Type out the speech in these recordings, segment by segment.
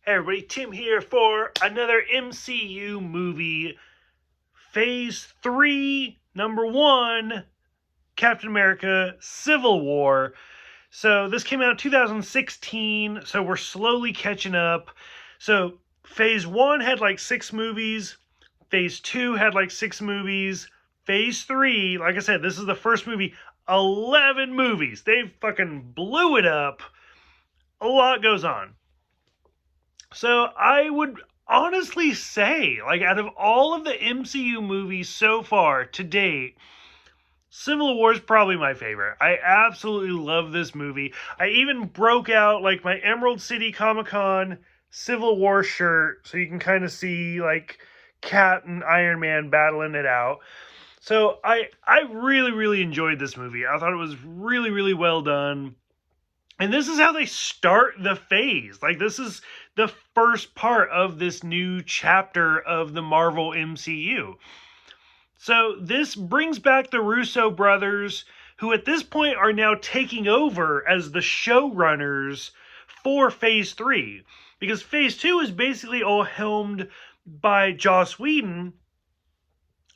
Hey everybody, Tim here for another MCU movie. Phase 3, number 1, Captain America Civil War. So this came out in 2016, so we're slowly catching up. So Phase 1 had like 6 movies. Phase 2 had like 6 movies. Phase 3, like I said, this is the first movie. 11 movies. They fucking blew it up. A lot goes on. So I would honestly say, like, out of all of the MCU movies so far to date, Civil War is probably my favorite. I absolutely love this movie. I even broke out, like, my Emerald City Comic Con Civil War shirt so you can kind of see, like, Cap and Iron Man battling it out. So I really, really enjoyed this movie. I thought it was really, really well done. And this is how they start the phase. Like, this is the first part of this new chapter of the Marvel MCU. So this brings back the Russo brothers, who at this point are now taking over as the showrunners for Phase 3. Because Phase 2 is basically all helmed by Joss Whedon,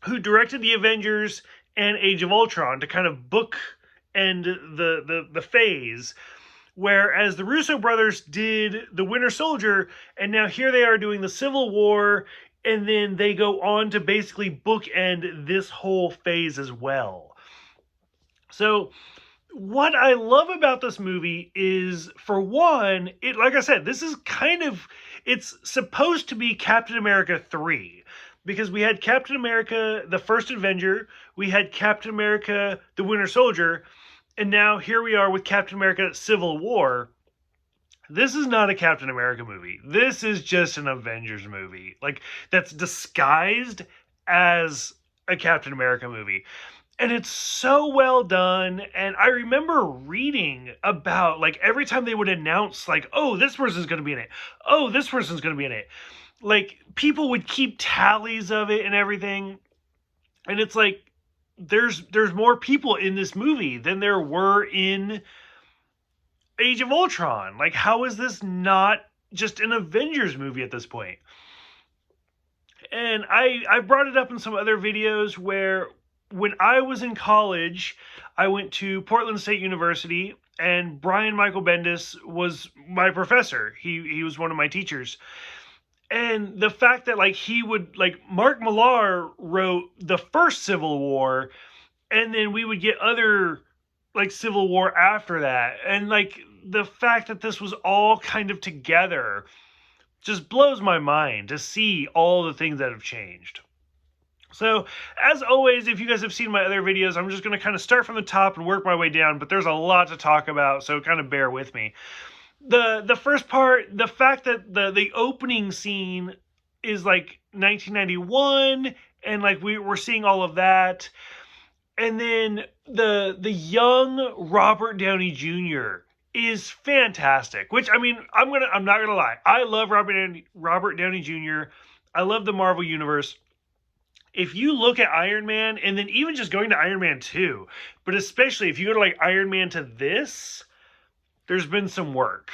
who directed the Avengers and Age of Ultron to kind of bookend the phase. Whereas the Russo brothers did the Winter Soldier, and now here they are doing the Civil War, and then they go on to basically bookend this whole phase as well. So what I love about this movie is, for one, it, like I said, this is kind of, it's supposed to be Captain America 3. Because we had Captain America, the First Avenger, we had Captain America, the Winter Soldier, and now here we are with Captain America Civil War. This is not a Captain America movie. This is just an Avengers movie. Like, that's disguised as a Captain America movie. And it's so well done. And I remember reading about, like, every time they would announce, like, oh, this person's going to be in it. Oh, this person's going to be in it. Like, people would keep tallies of it and everything. And it's like, there's more people in this movie than there were in Age of Ultron. Like, how is this not just an Avengers movie at this point? And I brought it up in some other videos where when I was in college, I went to Portland State University, and Brian Michael Bendis was my professor. He was one of my teachers. And the fact that, like, he would, like, Mark Millar wrote the first Civil War, and then we would get other, like, Civil War after that. And, like, the fact that this was all kind of together just blows my mind to see all the things that have changed. So, as always, if you guys have seen my other videos, I'm just going to kind of start from the top and work my way down, but there's a lot to talk about, so kind of bear with me. The first part, the fact that the opening scene is like 1991, and like we're seeing all of that, and then the young Robert Downey Jr. is fantastic. Which, I mean, I'm not gonna lie, I love Robert Downey Jr. I love the Marvel universe. If you look at Iron Man, and then even just going to Iron Man 2, but especially if you go to like Iron Man to this, there's been some work.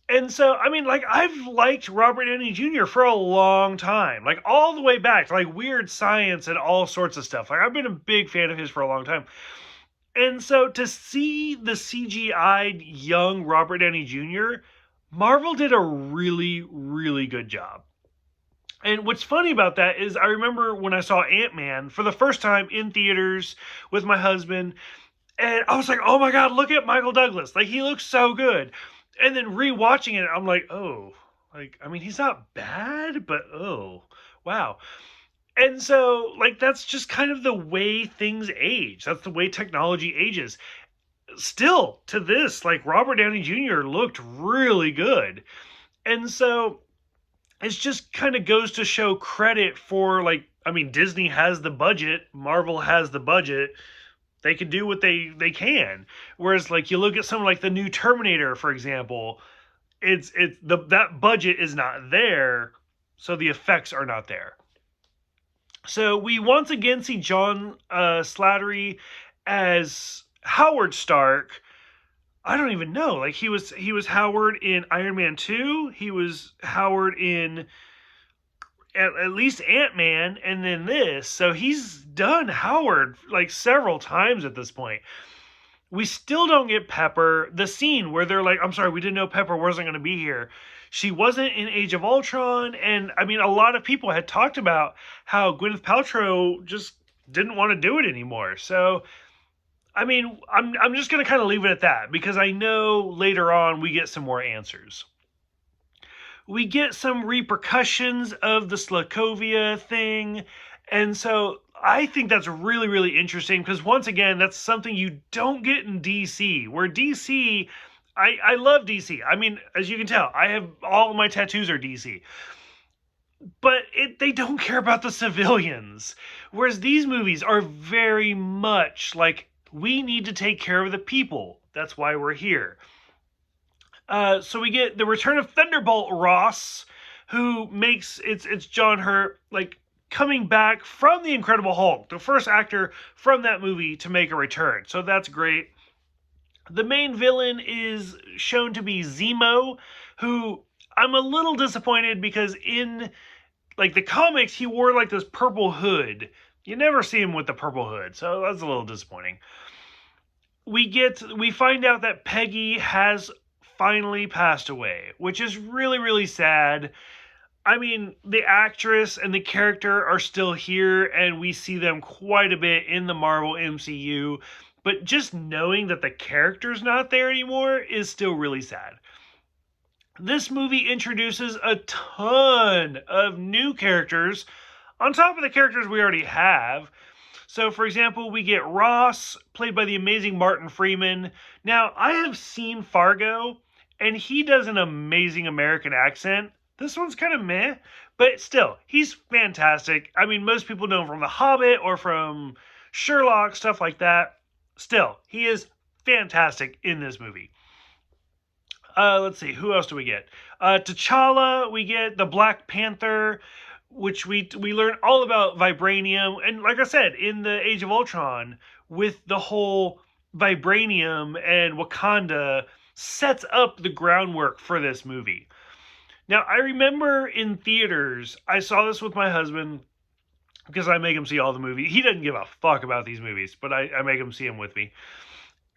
And so, I mean, like, I've liked Robert Downey Jr. for a long time. Like, all the way back to, like, Weird Science and all sorts of stuff. Like, I've been a big fan of his for a long time. And so, to see the CGI'd young Robert Downey Jr., Marvel did a really, really good job. And what's funny about that is I remember when I saw Ant-Man for the first time in theaters with my husband, and I was like, oh my God, look at Michael Douglas. Like, he looks so good. And then rewatching it, I'm like, oh, like, I mean, he's not bad, but oh, wow. And so, like, that's just kind of the way things age. That's the way technology ages. Still, to this, like, Robert Downey Jr. looked really good. And so, it just kind of goes to show credit for, like, I mean, Disney has the budget, Marvel has the budget. They can do what they can. Whereas, like, you look at something like the new Terminator, for example, that budget is not there, so the effects are not there. So we once again see John Slattery as Howard Stark, I don't even know. Like he was Howard in Iron Man 2. He was Howard in at least Ant-Man, and then this. So he's done Howard like several times at this point. We still don't get Pepper. The scene where they're like, I'm sorry, we didn't know Pepper wasn't going to be here. She wasn't in Age of Ultron. And I mean, a lot of people had talked about how Gwyneth Paltrow just didn't want to do it anymore. So, I mean, I'm just going to kind of leave it at that because I know later on we get some more answers. We get some repercussions of the Slakovia thing. And so I think that's really, really interesting because once again, that's something you don't get in DC, where DC, I love DC. I mean, as you can tell, I have all of my tattoos are DC. But they don't care about the civilians. Whereas these movies are very much like, we need to take care of the people. That's why we're here. So we get the return of Thunderbolt Ross, who makes it's John Hurt like coming back from the Incredible Hulk, the first actor from that movie to make a return. So that's great. The main villain is shown to be Zemo, who I'm a little disappointed because in like the comics he wore like this purple hood. You never see him with the purple hood, so that's a little disappointing. We find out that Peggy has finally passed away, which is really, really sad. I mean, the actress and the character are still here, and we see them quite a bit in the Marvel MCU, but just knowing that the character's not there anymore is still really sad. This movie introduces a ton of new characters on top of the characters we already have. So, for example, we get Ross, played by the amazing Martin Freeman. Now, I have seen Fargo, and he does an amazing American accent. This one's kind of meh, but still, he's fantastic. I mean, most people know him from The Hobbit or from Sherlock, stuff like that. Still, he is fantastic in this movie. Let's see, who else do we get? T'Challa, we get the Black Panther, which we learn all about vibranium. And like I said, in the Age of Ultron, with the whole vibranium and Wakanda sets up the groundwork for this movie. Now, I remember in theaters, I saw this with my husband because I make him see all the movies. He doesn't give a fuck about these movies, but I make him see them with me.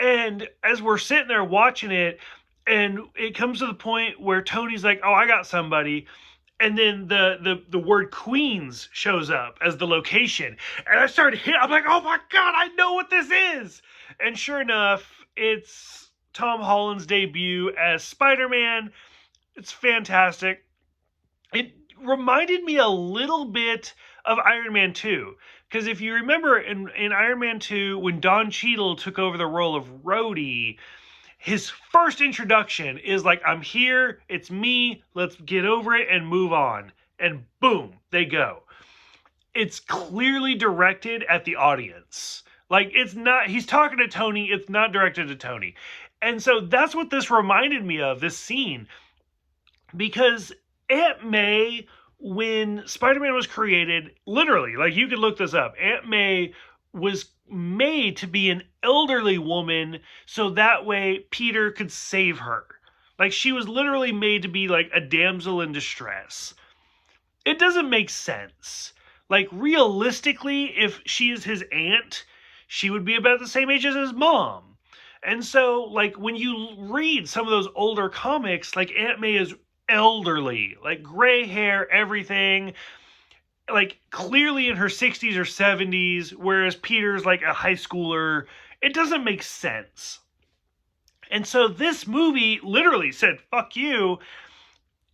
And as we're sitting there watching it, and it comes to the point where Tony's like, oh, I got somebody. And then the word Queens shows up as the location. And I started hitting, I'm like, oh my God, I know what this is. And sure enough, it's Tom Holland's debut as Spider-Man. It's fantastic. It reminded me a little bit of Iron Man 2. Because if you remember in Iron Man 2, when Don Cheadle took over the role of Rhodey, his first introduction is like, I'm here, it's me, let's get over it and move on. And boom, they go. It's clearly directed at the audience. Like, it's not, he's talking to Tony, it's not directed to Tony. And so that's what this reminded me of, this scene. Because Aunt May, when Spider-Man was created, literally, like you could look this up, Aunt May was made to be an elderly woman so that way Peter could save her. Like, she was literally made to be like a damsel in distress. It doesn't make sense. Like, realistically, if she is his aunt, she would be about the same age as his mom. And so, like, when you read some of those older comics, like, Aunt May is elderly, like gray hair, everything, like clearly in her 60s or 70s, whereas Peter's like a high schooler. It doesn't make sense. And so this movie literally said, fuck you,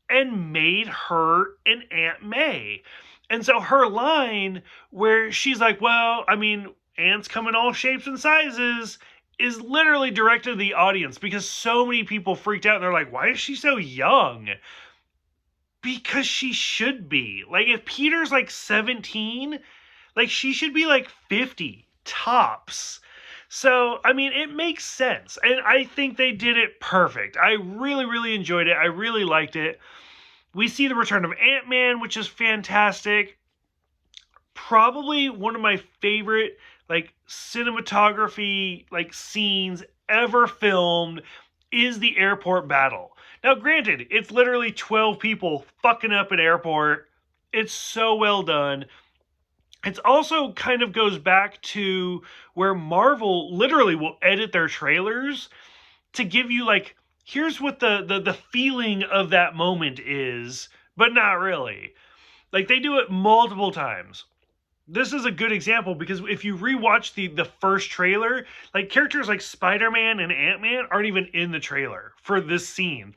and made her an Aunt May. And so her line where she's like, well, I mean, ants come in all shapes and sizes, is literally directed to the audience because so many people freaked out and they're like, why is she so young? Because she should be. Like, if Peter's like 17, like she should be like 50 tops. So, I mean, it makes sense. And I think they did it perfect. I really, really enjoyed it. I really liked it. We see the return of Ant-Man, which is fantastic. Probably one of my favorite, like, cinematography, like, scenes ever filmed is the airport battle. Now, granted, it's literally 12 people fucking up an airport. It's so well done. It also kind of goes back to where Marvel literally will edit their trailers to give you like, here's what the feeling of that moment is, but not really. Like, they do it multiple times. This is a good example because if you rewatch the first trailer, like characters like Spider-Man and Ant-Man aren't even in the trailer for this scene.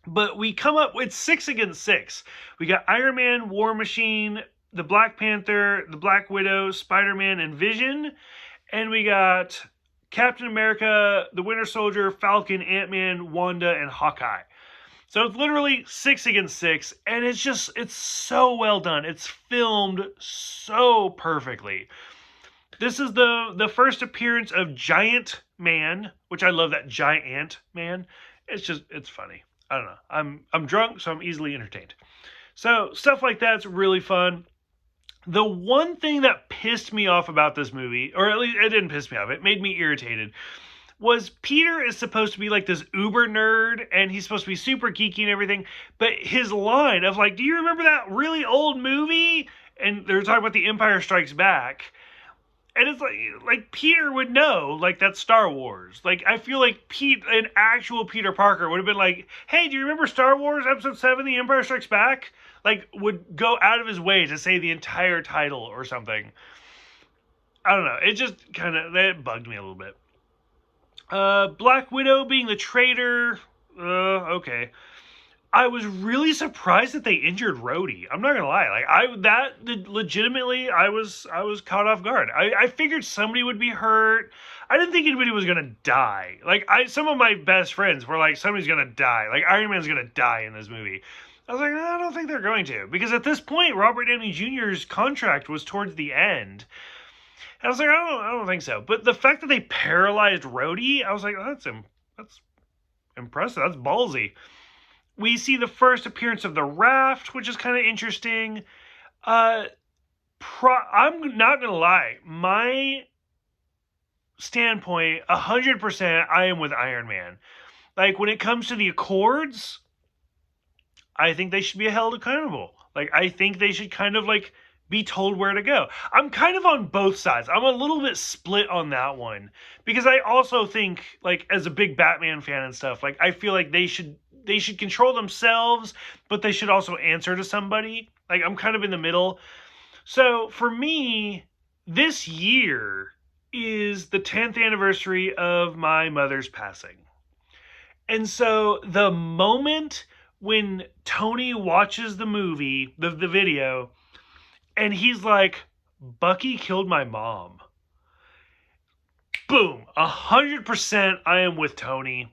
But we come up with 6 against 6. We got Iron Man, War Machine, the Black Panther, the Black Widow, Spider-Man, and Vision. And we got Captain America, the Winter Soldier, Falcon, Ant-Man, Wanda, and Hawkeye. So it's literally 6 against 6, and it's so well done. It's filmed so perfectly. This is the first appearance of Giant Man, which I love that Giant Man. It's funny. I don't know. I'm drunk, so I'm easily entertained. So stuff like that's really fun. The one thing that pissed me off about this movie, or at least it didn't piss me off, it made me irritated, was Peter is supposed to be like this uber nerd, and he's supposed to be super geeky and everything, but his line of like, do you remember that really old movie? And they're talking about The Empire Strikes Back. And it's like Peter would know, like, that's Star Wars. Like, I feel like an actual Peter Parker would have been like, hey, do you remember Star Wars Episode 7, The Empire Strikes Back? Like, would go out of his way to say the entire title or something. I don't know. It just that bugged me a little bit. Black Widow being the traitor. Okay. I was really surprised that they injured Rhodey. I'm not gonna lie. Legitimately, I was caught off guard. I figured somebody would be hurt. I didn't think anybody was gonna die. Like, some of my best friends were like, somebody's gonna die. Like, Iron Man's gonna die in this movie. I was like, I don't think they're going to, because at this point, Robert Downey Jr.'s contract was towards the end. And I was like, I don't think so. But the fact that they paralyzed Rhodey, I was like, that's impressive. That's ballsy. We see the first appearance of the Raft, which is kind of interesting. I'm not going to lie. My standpoint, 100%, I am with Iron Man. Like, when it comes to the Accords, I think they should be held accountable. Like, I think they should kind of, like, be told where to go. I'm kind of on both sides. I'm a little bit split on that one. Because I also think, like, as a big Batman fan and stuff, like, I feel like they should control themselves, but they should also answer to somebody. Like, I'm kind of in the middle. So, for me, this year is the 10th anniversary of my mother's passing. And so, the moment when Tony watches the movie, the video, and he's like, Bucky killed my mom. Boom. 100% I am with Tony.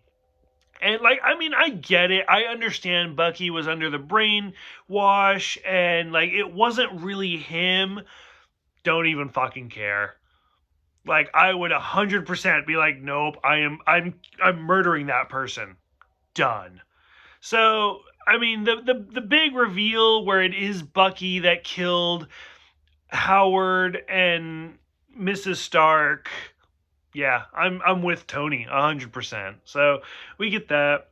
And, like, I mean, I get it. I understand Bucky was under the brainwash, and, like, it wasn't really him. Don't even fucking care. Like, I would 100% be like, nope, I'm murdering that person. Done. So, I mean, the big reveal where it is Bucky that killed Howard and Mrs. Stark, yeah, I'm with Tony 100%. So we get that.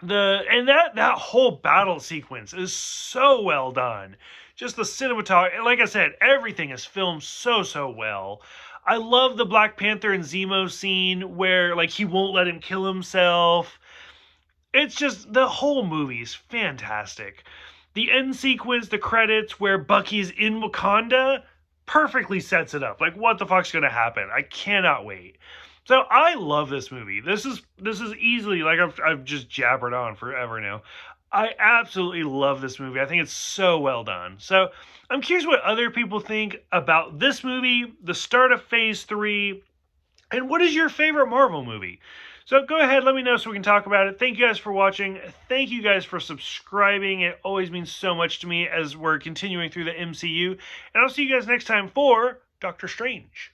That whole battle sequence is so well done. Just the cinematography, like I said, everything is filmed so well. I love the Black Panther and Zemo scene where, like, he won't let him kill himself. It's just, the whole movie's fantastic. The end sequence, the credits where Bucky's in Wakanda, perfectly sets it up. Like, what the fuck's gonna happen? I cannot wait. So I love this movie. This is easily, like, I've just jabbered on forever now. I absolutely love this movie. I think it's so well done. So I'm curious what other people think about this movie, the start of Phase 3, and what is your favorite Marvel movie? So go ahead, let me know so we can talk about it. Thank you guys for watching. Thank you guys for subscribing. It always means so much to me as we're continuing through the MCU. And I'll see you guys next time for Doctor Strange.